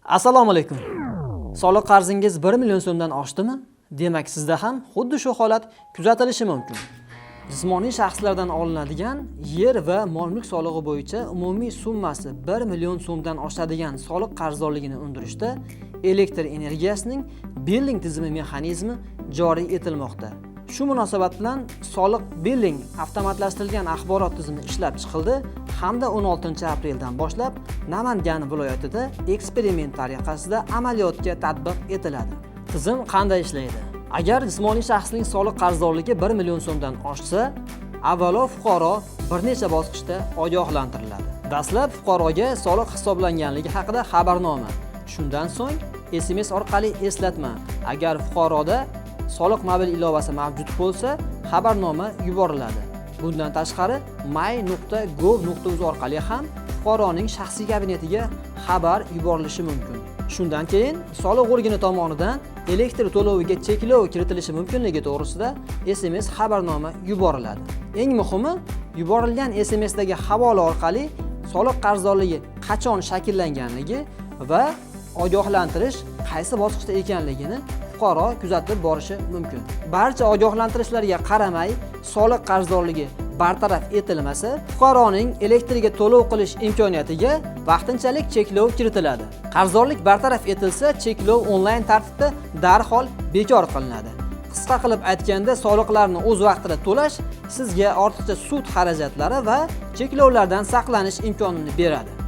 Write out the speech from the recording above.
Assalomu alaykum. Soliq qarzingiz 1 million so'mdan oshdimi? Demak, sizda ham xuddi shu holat kuzatilishi mumkin. Jismoniy shaxslardan olinadigan yer va mol-mulk solig'i bo'yicha umumiy summasi 1 million so'mdan oshadigan soliq qarzdorligini undirishda elektr energiyasining billing tizimi mexanizmi joriy etilmoqda. Shu munosabat bilan soliq billing avtomatlashtirilgan axborot tizimi ishlab chiqildi hamda 16-apreldan boshlab Namangan viloyatida eksperiment tariqasida amaliyotga tatbiq etiladi. Tizim qanday ishlaydi? Agar jismoniy shaxsning soliq qarzdorligi 1 million so'mdan oshsa, avvalo fuqaro bir necha bosqichda ogohlantiriladi. Dastlab fuqaroga soliq hisoblanganligi haqida xabarnoma, shundan so'ng SMS orqali eslatma. Agar fuqaroda soliq mobil ilovasi mavjud bo'lsa, xabarnoma yuboriladi. Bundan tashqari may.gov.uz orqali ham fuqaroning shaxsiy kabinetiga xabar yuborilishi mumkin. Shundan keyin soliq organi tomonidan elektr to'loviga cheklov kiritilishi mumkinligi to'g'risida SMS xabarnoma yuboriladi. Eng muhimi, yuborilgan SMSdagi havola orqali soliq qarzdorligi qachon shakllanganligi va ogohlantirish qaysi bosqichda ekanligini fuqaro kuzatib borishi mumkin. Barcha ogohlantirishlarga qaramay, soliq qarzdorligi bartaraf etilmasa, fuqaroning elektriga to'lov qilish imkoniyatiga vaqtinchalik cheklov kiritiladi. Qarzdorlik bartaraf etilsa, cheklov onlayn tartibda darhol bekor qilinadi. Qisqa qilib aytganda, soliqlarni o'z vaqtida to'lash sizga ortiqcha sud xarajatlari va cheklovlardan saqlanish imkonini beradi.